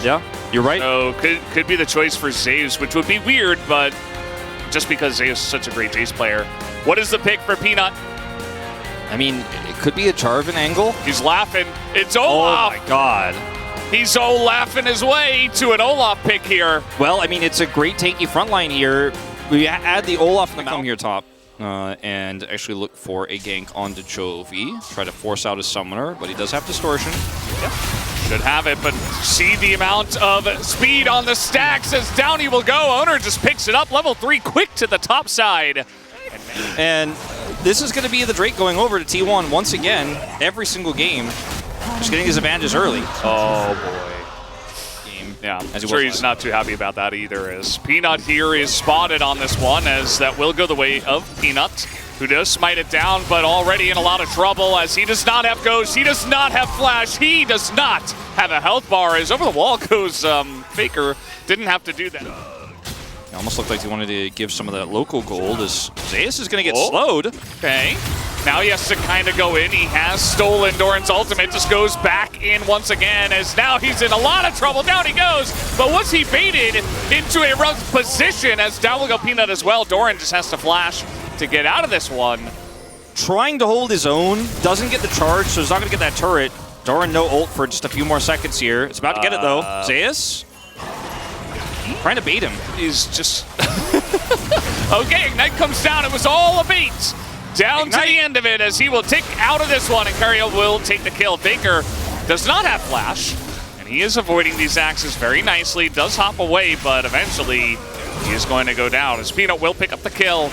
Yeah, you're right. So could be the choice for Zeus, which would be weird, but just because Zeus is such a great Jace player. What is the pick for Peanut? I mean, it could be a Jarvan angle. He's laughing. It's Olaf. Oh my god. He's laughing his way to an Olaf pick here. Well, I mean, it's a great tanky front line here. We add the Olaf and come here top. And actually look for a gank onto Chovy. Try to force out a summoner, but he does have distortion. Yep. Should have it, but see the amount of speed on the stacks as down he will go. Owner just picks it up. Level 3 quick to the top side. And this is going to be the Drake going over to T1 once again, every single game. Just getting his advantages early. Oh boy. Yeah, I'm sure he's not too happy about that either, as Peanut here is spotted on this one, as that will go the way of Peanut, who does smite it down, but already in a lot of trouble, as he does not have Ghost, he does not have Flash, he does not have a health bar, as over the wall goes Faker. Didn't have to do that. It almost looked like he wanted to give some of that local gold, as Zeus is going to get slowed. Okay. Now he has to kind of go in. He has stolen Doran's ultimate. Just goes back in once again, as now he's in a lot of trouble. Down he goes. But was he baited into a rough position, as down will go Peanut as well. Doran just has to flash to get out of this one. Trying to hold his own. Doesn't get the charge, so he's not going to get that turret. Doran no ult for just a few more seconds here. It's about to get it though. Zeus? Trying to bait him. He's just... Okay, Ignite comes down. It was all a bait. Down Ignite. To the end of it, as he will tick out of this one, and Cario will take the kill. Faker does not have Flash, and he is avoiding these axes very nicely. Does hop away, but eventually he is going to go down, as Peanut will pick up the kill.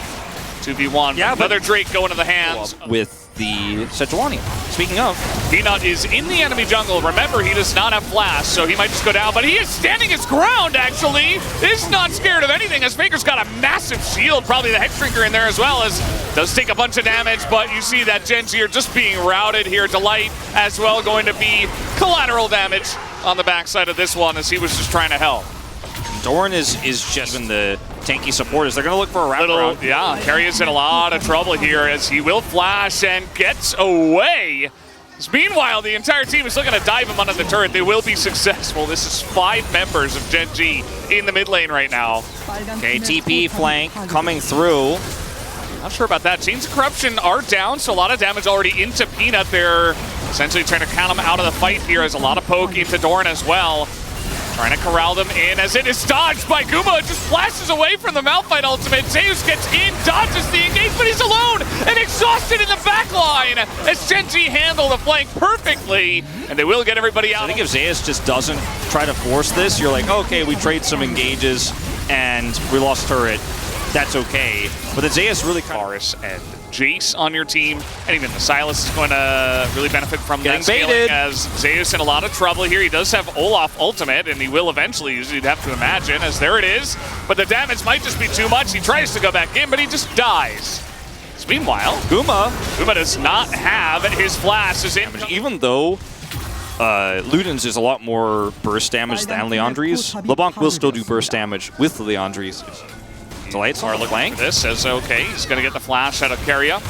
2v1. Yeah, another Drake going to the hands. With the Sejuani. Speaking of, Peanut is in the enemy jungle. Remember, he does not have Flash, so he might just go down, but he is standing his ground, actually. Is not scared of anything, as Faker's got a massive shield, probably the Hex Drinker in there as well, as does take a bunch of damage, but you see that Gen.G are just being routed here. Delight as well going to be collateral damage on the backside of this one, as he was just trying to help. Doran is just in the tanky supporters. They're going to look for a wraparound. Yeah, Carry is in a lot of trouble here, as he will flash and gets away. Meanwhile, the entire team is looking to dive him under the turret. They will be successful. This is 5 members of Gen.G in the mid lane right now. Okay, TP flank coming through. Not sure about that. Chains of Corruption are down, so a lot of damage already into Peanut. They're essentially trying to count him out of the fight here, as a lot of poke into Doran as well. Trying to corral them in, as it is dodged by Guma. It just flashes away from the Malphite ultimate. Zeus gets in, dodges the engage, but he's alone and exhausted in the back line, as Gen.G handle the flank perfectly, and they will get everybody out. I think if Zeus just doesn't try to force this, you're like, okay, we trade some engages and we lost turret. That's okay. But then Zeus really Varus and Jace on your team, and even the Silas is going to really benefit from getting that scaling, baited. as Zeus in a lot of trouble here. He does have Olaf ultimate, and he will eventually use it, you'd have to imagine, as there it is. But the damage might just be too much. He tries to go back in, but he just dies. So meanwhile, Guma does not have his flash. Even though Luden's is a lot more burst damage than Leandri's, LeBlanc will still do burst damage with Leandri's. Delight's are looking at this as okay, he's going to get the flash out of Caria.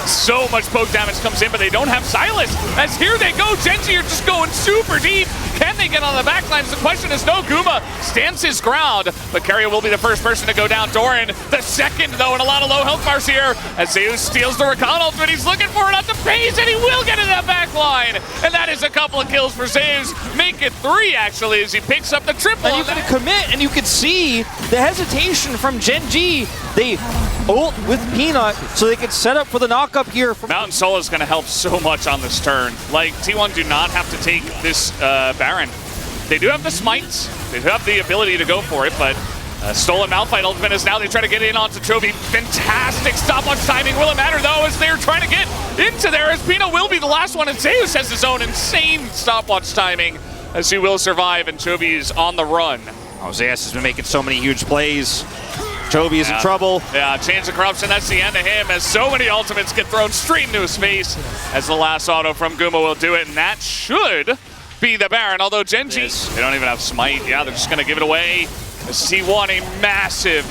So much poke damage comes in, but they don't have Silas. As here they go, Gen.G are just going super deep. Can they get on the backlines? The question is no. Guma stands his ground, but Caria will be the first person to go down. Doran, the second, though, and a lot of low health bars here, as Zeus steals the Rakan ultimate. He's looking for it at the base, and he will get in that backline. And that is a couple of kills for Zeus. Make it 3, actually, as he picks up the triple. And you can commit, and you can see the hesitation from Gen.G. They ult with Peanut, so they can set up for the knock-up here. Mountain Soul is going to help so much on this turn. Like, T1 do not have to take this Baron. They do have the smites. They do have the ability to go for it, but stolen Malphite ultimate is now they try to get in onto Chovy. Fantastic stopwatch timing. Will it matter, though, as they're trying to get into there, as Peanut will be the last one, and Zeus has his own insane stopwatch timing, as he will survive, and Chovy is on the run. Oh, Zeus has been making so many huge plays. Chovy is in trouble. Yeah, Chains of Corruption, that's the end of him, as so many ultimates get thrown straight into his face, as the last auto from Guma will do it, and that should be the Baron, although Gen.G, they don't even have Smite. Yeah, they're just going to give it away. T1 a massive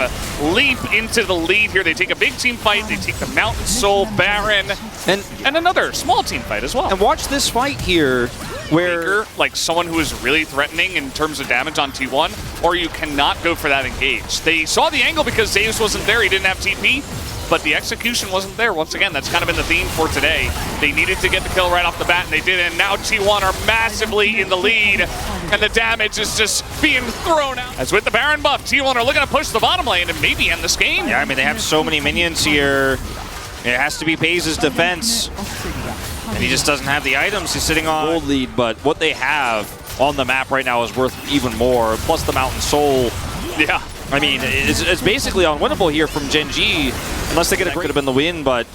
leap into the lead here. They take a big team fight. They take the Mountain Soul, Baron, and another small team fight as well. And watch this fight here, where Faker, like someone who is really threatening in terms of damage on T1, or you cannot go for that engage. They saw the angle because Zeus wasn't there. He didn't have TP. But the execution wasn't there. Once again, that's kind of been the theme for today. They needed to get the kill right off the bat, and they did. And now T1 are massively in the lead, and the damage is just being thrown out. As with the Baron buff, T1 are looking to push the bottom lane and maybe end this game. yeah, I mean, they have so many minions here. It has to be FaZe's defense. And he just doesn't have the items. He's sitting on gold lead, but what they have on the map right now is worth even more. Plus the Mountain Soul. Yeah. I mean, it's basically unwinnable here from Gen.G, unless they get a great. Could have been the win, but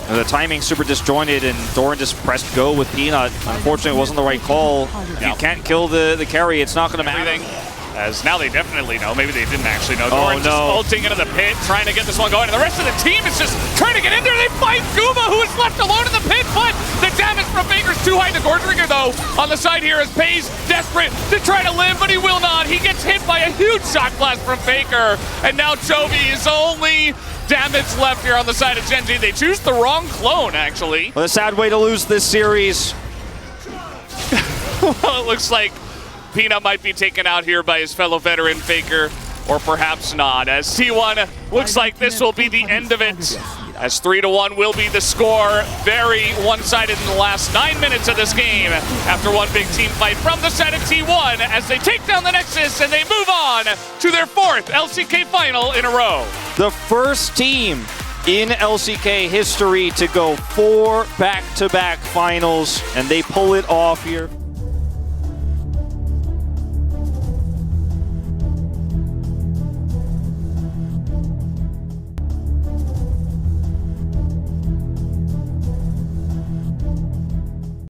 the timing super disjointed, and Doran just pressed go with Peanut. Unfortunately, it wasn't the right call. If you can't kill the carry, it's not going to matter. As now they definitely know. Maybe they didn't actually know. Doran's just ulting into the pit, trying to get this one going. And the rest of the team is just trying to get in there. They fight Guma, who is left alone in the pit. But the damage from Faker's too high. The Gordringer, though, on the side here is FaZe desperate to try to live, but he will not. He gets hit by a huge shot blast from Faker. And now Chovy is only damage left here on the side of Gen.G. They choose the wrong clone, actually. Well, a sad way to lose this series. Well, it looks like Peanut might be taken out here by his fellow veteran Faker, or perhaps not, as T1 looks like this will be the end of it, as 3-1 will be the score. Very one-sided in the last 9 minutes of this game after one big team fight from the side of T1 as they take down the Nexus and they move on to their 4th LCK final in a row. The first team in LCK history to go 4 back-to-back finals, and they pull it off here.